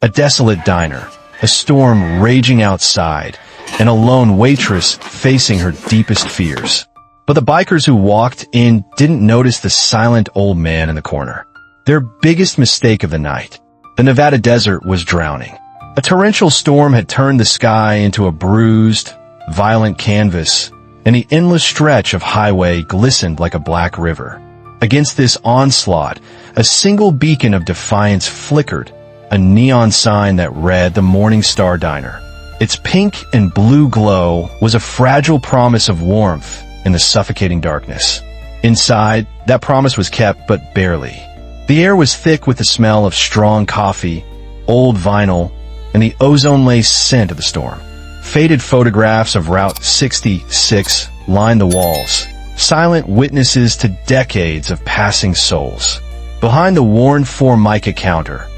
A desolate diner, a storm raging outside, and a lone waitress facing her deepest fears. But the bikers who walked in didn't notice the silent old man in the corner. Their biggest mistake of the night. The Nevada desert was drowning. A torrential storm had turned the sky into a bruised, violent canvas, and the endless stretch of highway glistened like a black river. Against this onslaught, a single beacon of defiance flickered, a neon sign that read the Morning Star Diner. Its pink and blue glow was a fragile promise of warmth in the suffocating darkness. Inside, that promise was kept, but barely. The air was thick with the smell of strong coffee, old vinyl, and the ozone-laced scent of the storm. Faded photographs of Route 66 lined the walls, silent witnesses to decades of passing souls. Behind the worn Formica counter,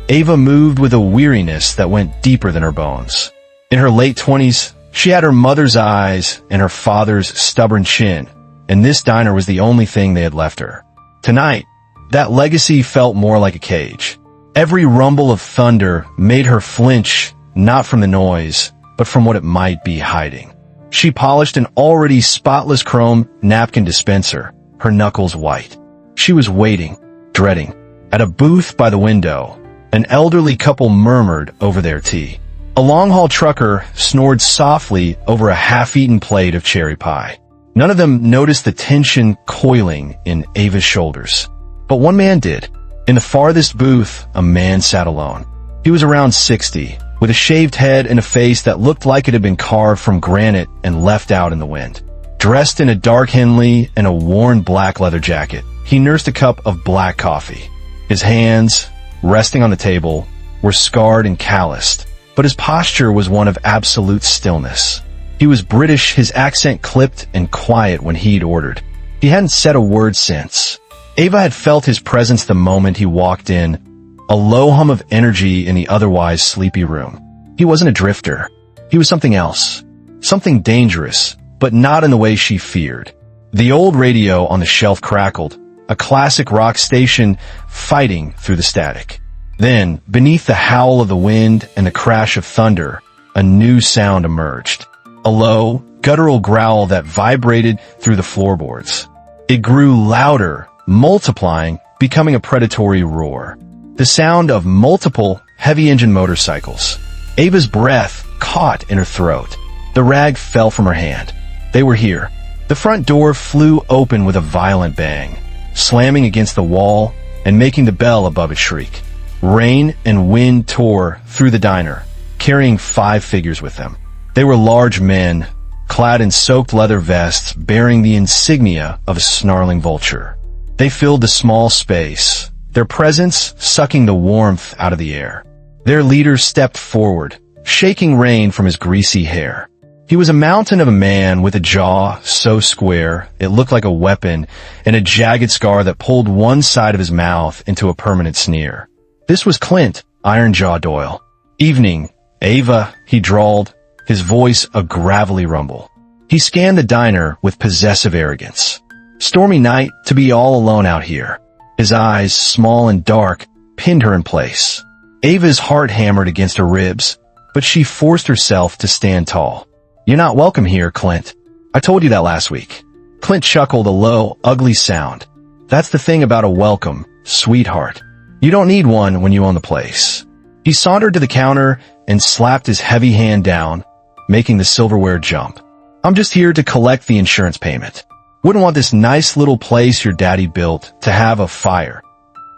Ava moved with a weariness that went deeper than her bones. In her late 20s, she had her mother's eyes and her father's stubborn chin, and this diner was the only thing they had left her. Tonight, that legacy felt more like a cage. Every rumble of thunder made her flinch, not from the noise, but from what it might be hiding. She polished an already spotless chrome napkin dispenser, her knuckles white. She was waiting, dreading. At a booth by the window, an elderly couple murmured over their tea. A long-haul trucker snored softly over a half-eaten plate of cherry pie. None of them noticed the tension coiling in Ava's shoulders. But one man did. In the farthest booth, a man sat alone. He was around 60, with a shaved head and a face that looked like it had been carved from granite and left out in the wind. Dressed in a dark Henley and a worn black leather jacket, he nursed a cup of black coffee. His hands, resting on the table, were scarred and calloused, but his posture was one of absolute stillness. He was British, his accent clipped and quiet when he'd ordered. He hadn't said a word since. Ava had felt his presence the moment he walked in, a low hum of energy in the otherwise sleepy room. He wasn't a drifter. He was something else. Something dangerous, but not in the way she feared. The old radio on the shelf crackled, a classic rock station fighting through the static. Then, beneath the howl of the wind and the crash of thunder, a new sound emerged. A low, guttural growl that vibrated through the floorboards. It grew louder, multiplying, becoming a predatory roar. The sound of multiple heavy-engine motorcycles. Ava's breath caught in her throat. The rag fell from her hand. They were here. The front door flew open with a violent bang, slamming against the wall and making the bell above it shriek. Rain and wind tore through the diner, carrying 5 figures with them. They were large men, clad in soaked leather vests bearing the insignia of a snarling vulture. They filled the small space, their presence sucking the warmth out of the air. Their leader stepped forward, shaking rain from his greasy hair. He was a mountain of a man with a jaw so square it looked like a weapon and a jagged scar that pulled one side of his mouth into a permanent sneer. This was Clint, Ironjaw Doyle. "Evening, Ava," he drawled, his voice a gravelly rumble. He scanned the diner with possessive arrogance. Stormy night to be all alone out here. His eyes, small and dark, pinned her in place. Ava's heart hammered against her ribs, but she forced herself to stand tall. "You're not welcome here, Clint. I told you that last week." Clint chuckled a low, ugly sound. "That's the thing about a welcome, sweetheart. You don't need one when you own the place." He sauntered to the counter and slapped his heavy hand down, making the silverware jump. "I'm just here to collect the insurance payment. Wouldn't want this nice little place your daddy built to have a fire."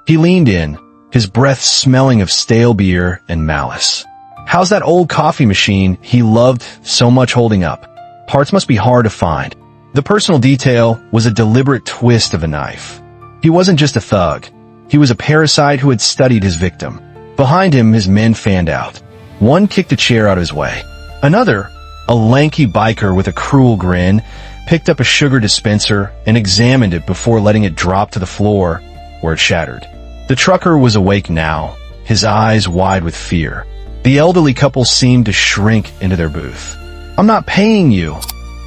He leaned in, his breath smelling of stale beer and malice. "How's that old coffee machine he loved so much holding up? Parts must be hard to find." The personal detail was a deliberate twist of a knife. He wasn't just a thug. He was a parasite who had studied his victim. Behind him, his men fanned out. One kicked a chair out of his way. Another, a lanky biker with a cruel grin, picked up a sugar dispenser and examined it before letting it drop to the floor, where it shattered. The trucker was awake now, his eyes wide with fear. The elderly couple seemed to shrink into their booth. "I'm not paying you,"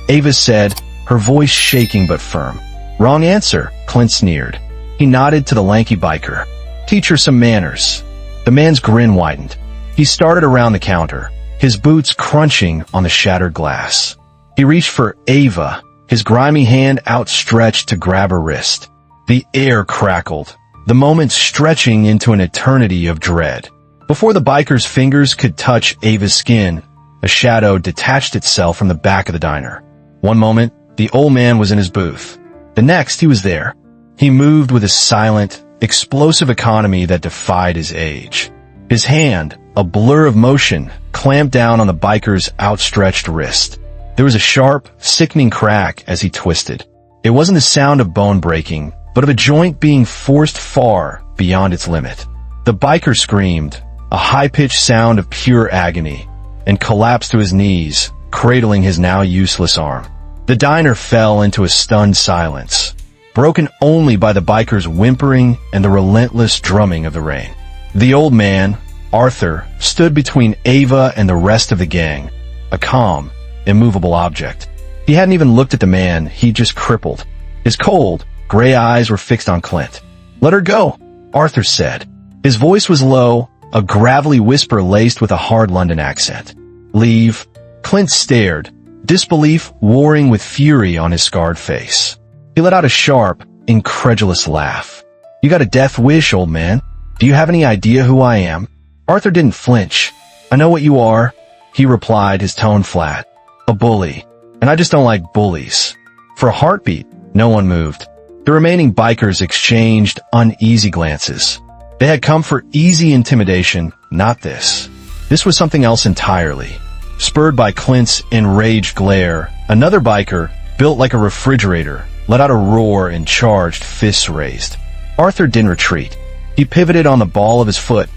Ava said, her voice shaking but firm. "Wrong answer," Clint sneered. He nodded to the lanky biker. "Teach her some manners." The man's grin widened. He started around the counter, his boots crunching on the shattered glass. He reached for Ava, his grimy hand outstretched to grab her wrist. The air crackled, the moment stretching into an eternity of dread. Before the biker's fingers could touch Ava's skin, a shadow detached itself from the back of the diner. One moment, the old man was in his booth. The next, he was there. He moved with a silent, explosive economy that defied his age. His hand, a blur of motion, clamped down on the biker's outstretched wrist. There was a sharp, sickening crack as he twisted. It wasn't the sound of bone breaking, but of a joint being forced far beyond its limit. The biker screamed, a high-pitched sound of pure agony, and collapsed to his knees, cradling his now useless arm. The diner fell into a stunned silence, broken only by the biker's whimpering and the relentless drumming of the rain. The old man, Arthur, stood between Ava and the rest of the gang, a calm, immovable object. He hadn't even looked at the man he'd just crippled. His cold, gray eyes were fixed on Clint. "Let her go," Arthur said. His voice was low, a gravelly whisper laced with a hard London accent. "Leave." Clint stared, disbelief warring with fury on his scarred face. He let out a sharp, incredulous laugh. "You got a death wish, old man. Do you have any idea who I am?" Arthur didn't flinch. "I know what you are," he replied, his tone flat. "A bully. And I just don't like bullies." For a heartbeat, no one moved. The remaining bikers exchanged uneasy glances. They had come for easy intimidation, not this. This was something else entirely. Spurred by Clint's enraged glare, another biker, built like a refrigerator, let out a roar and charged, fists raised. Arthur didn't retreat. He pivoted on the ball of his foot,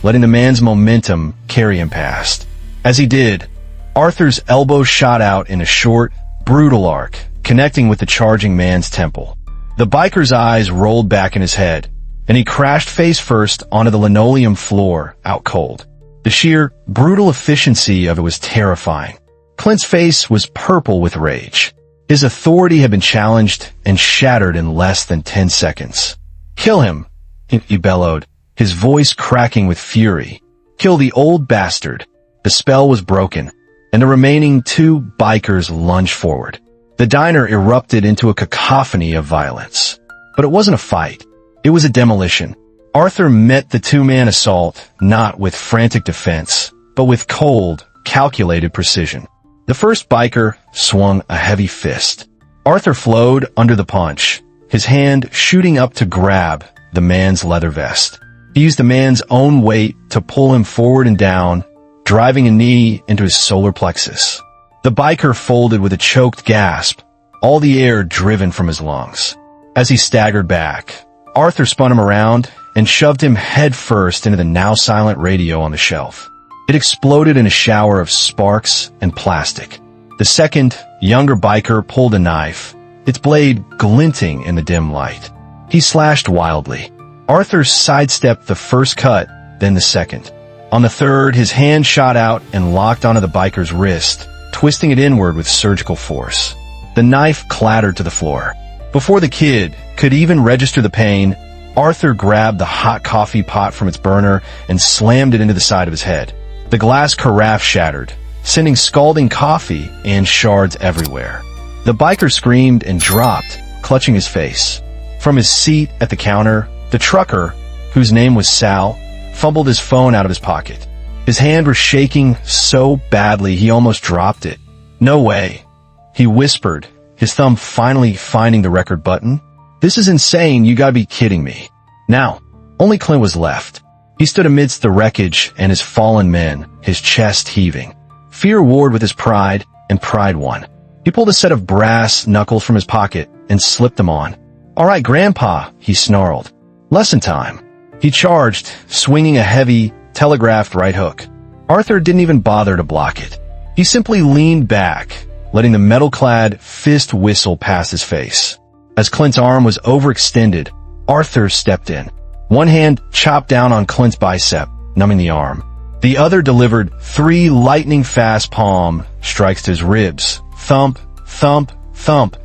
letting the man's momentum carry him past. As he did, Arthur's elbow shot out in a short, brutal arc, connecting with the charging man's temple. The biker's eyes rolled back in his head, and he crashed face first onto the linoleum floor, out cold. The sheer, brutal efficiency of it was terrifying. Clint's face was purple with rage. His authority had been challenged and shattered in less than 10 seconds. "Kill him," he bellowed, his voice cracking with fury. "Kill the old bastard." The spell was broken, and the remaining two bikers lunged forward. The diner erupted into a cacophony of violence. But it wasn't a fight. It was a demolition. Arthur met the two-man assault not with frantic defense, but with cold, calculated precision. The first biker swung a heavy fist. Arthur flowed under the punch, his hand shooting up to grab the man's leather vest. He used the man's own weight to pull him forward and down, driving a knee into his solar plexus. The biker folded with a choked gasp, all the air driven from his lungs. As he staggered back, Arthur spun him around and shoved him head first into the now-silent radio on the shelf. It exploded in a shower of sparks and plastic. The second, younger biker pulled a knife, its blade glinting in the dim light. He slashed wildly. Arthur sidestepped the first cut, then the second. On the third, his hand shot out and locked onto the biker's wrist, twisting it inward with surgical force. The knife clattered to the floor. Before the kid could even register the pain, Arthur grabbed the hot coffee pot from its burner and slammed it into the side of his head. The glass carafe shattered, sending scalding coffee and shards everywhere. The biker screamed and dropped, clutching his face. From his seat at the counter, the trucker, whose name was Sal, fumbled his phone out of his pocket. His hand was shaking so badly he almost dropped it. "No way," he whispered, his thumb finally finding the record button. "This is insane, you gotta be kidding me." Now, only Clint was left. He stood amidst the wreckage and his fallen men, his chest heaving. Fear warred with his pride, and pride won. He pulled a set of brass knuckles from his pocket and slipped them on. "All right, Grandpa," he snarled. "Lesson time." He charged, swinging a heavy, telegraphed right hook. Arthur didn't even bother to block it. He simply leaned back, letting the metal-clad fist whistle past his face. As Clint's arm was overextended, Arthur stepped in. One hand chopped down on Clint's bicep, numbing the arm. The other delivered 3 lightning-fast palm strikes to his ribs. Thump, thump, thump,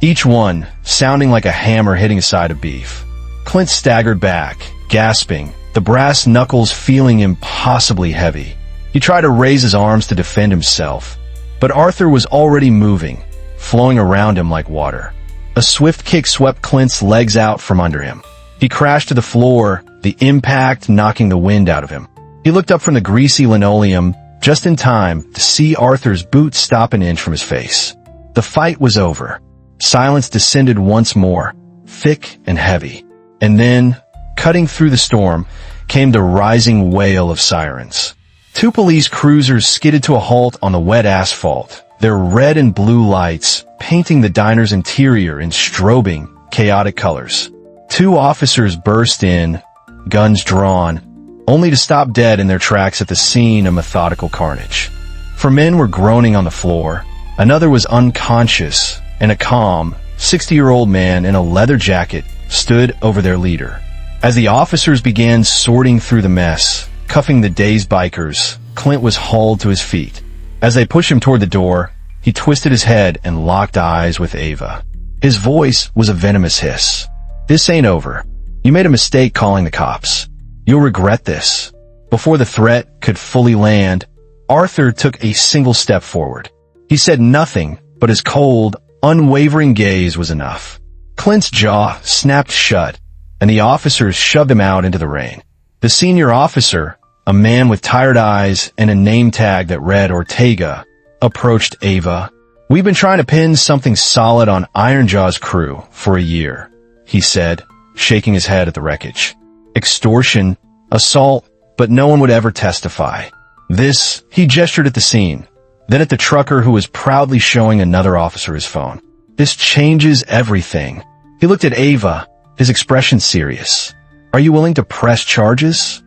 each one sounding like a hammer hitting a side of beef. Clint staggered back, gasping, the brass knuckles feeling impossibly heavy. He tried to raise his arms to defend himself, but Arthur was already moving, flowing around him like water. A swift kick swept Clint's legs out from under him. He crashed to the floor, the impact knocking the wind out of him. He looked up from the greasy linoleum just in time to see Arthur's boots stop an inch from his face. The fight was over. Silence descended once more, thick and heavy. And then, cutting through the storm, came the rising wail of sirens. Two police cruisers skidded to a halt on the wet asphalt, their red and blue lights painting the diner's interior in strobing, chaotic colors. Two officers burst in, guns drawn, only to stop dead in their tracks at the scene of methodical carnage. 4 men were groaning on the floor, another was unconscious, and a calm, 60-year-old man in a leather jacket stood over their leader. As the officers began sorting through the mess, cuffing the dazed bikers, Clint was hauled to his feet. As they pushed him toward the door, he twisted his head and locked eyes with Ava. His voice was a venomous hiss. "This ain't over. You made a mistake calling the cops. You'll regret this." Before the threat could fully land, Arthur took a single step forward. He said nothing, but his cold, unwavering gaze was enough. Clint's jaw snapped shut, and the officers shoved him out into the rain. The senior officer, a man with tired eyes and a name tag that read Ortega, approached Ava. "We've been trying to pin something solid on Ironjaw's crew for a year," he said, shaking his head at the wreckage. "Extortion, assault, but no one would ever testify. This," he gestured at the scene, then at the trucker who was proudly showing another officer his phone. "This changes everything." He looked at Ava, his expression serious. "Are you willing to press charges?"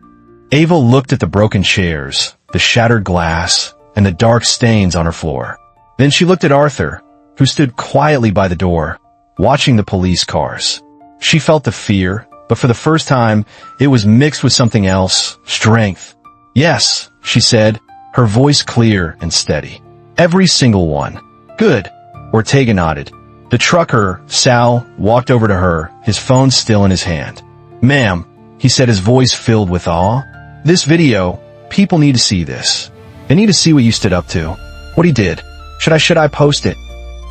Ava looked at the broken chairs, the shattered glass, and the dark stains on her floor. Then she looked at Arthur, who stood quietly by the door, watching the police cars. She felt the fear, but for the first time, it was mixed with something else, strength. "Yes," she said, her voice clear and steady. "Every single one." "Good," Ortega nodded. The trucker, Sal, walked over to her, his phone still in his hand. "Ma'am," he said, his voice filled with awe, "this video, people need to see this. They need to see what you stood up to. What he did. Should I post it?"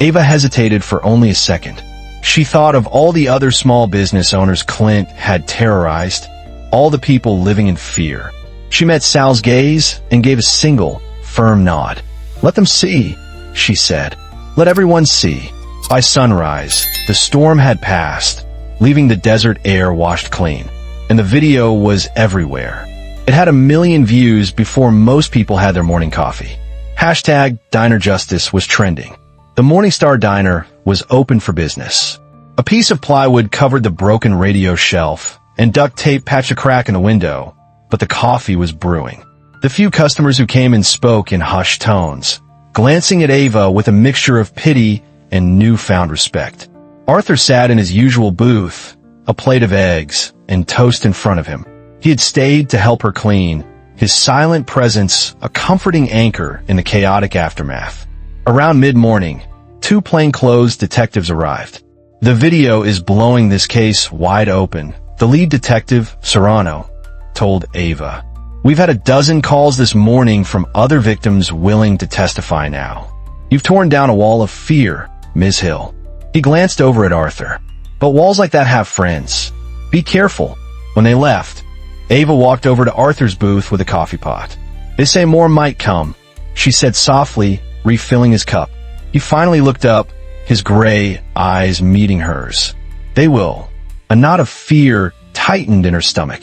Ava hesitated for only a second. She thought of all the other small business owners Clint had terrorized, all the people living in fear. She met Sal's gaze and gave a single, firm nod. "Let them see," she said. "Let everyone see." By sunrise, the storm had passed, leaving the desert air washed clean, and the video was everywhere. It had 1 million views before most people had their morning coffee. Hashtag Diner Justice was trending. The Morningstar Diner was open for business. A piece of plywood covered the broken radio shelf, and duct tape patched a crack in the window, but the coffee was brewing. The few customers who came in spoke in hushed tones, glancing at Ava with a mixture of pity and newfound respect. Arthur sat in his usual booth, a plate of eggs and toast in front of him. He had stayed to help her clean, his silent presence a comforting anchor in the chaotic aftermath. Around mid-morning, 2 plainclothes detectives arrived. "The video is blowing this case wide open," the lead detective, Serrano, told Ava. "We've had 12 calls this morning from other victims willing to testify now. You've torn down a wall of fear, Ms. Hill." He glanced over at Arthur. "But walls like that have friends. Be careful." When they left, Ava walked over to Arthur's booth with a coffee pot. "They say more might come," she said softly, refilling his cup. He finally looked up, his gray eyes meeting hers. "They will." A knot of fear tightened in her stomach.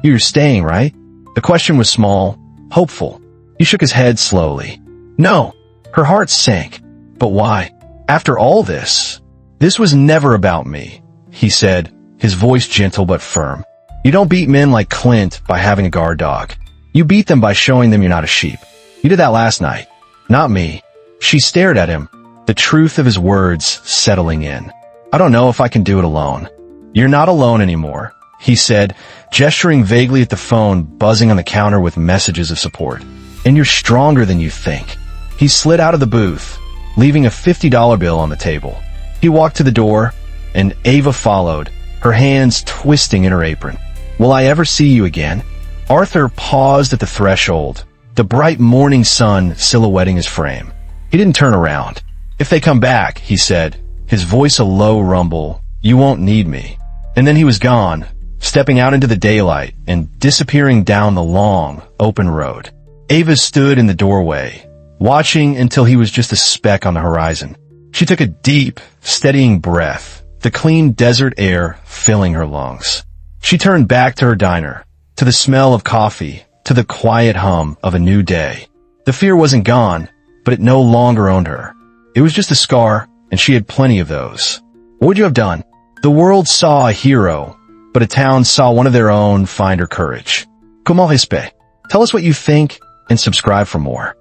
"You're staying, right?" The question was small, hopeful. He shook his head slowly. "No." Her heart sank. "But why? After all this?" "This was never about me," he said, his voice gentle but firm. "You don't beat men like Clint by having a guard dog. You beat them by showing them you're not a sheep. You did that last night. Not me." She stared at him, the truth of his words settling in. "I don't know if I can do it alone." "You're not alone anymore," he said, gesturing vaguely at the phone buzzing on the counter with messages of support. "And you're stronger than you think." He slid out of the booth, leaving a $50 bill on the table. He walked to the door, and Ava followed, her hands twisting in her apron. Will I ever see you again? Arthur paused at the threshold, the bright morning sun silhouetting his frame. He didn't turn around. If they come back, he said, his voice a low rumble, you won't need me. And then he was gone, stepping out into the daylight and disappearing down the long, open road. Ava stood in the doorway, watching until he was just a speck on the horizon. She took a deep, steadying breath, the clean desert air filling her lungs. She turned back to her diner, to the smell of coffee, to the quiet hum of a new day. The fear wasn't gone, but it no longer owned her. It was just a scar, and she had plenty of those. What would you have done? The world saw a hero, but a town saw one of their own find her courage. Comment respect? Tell us what you think and subscribe for more.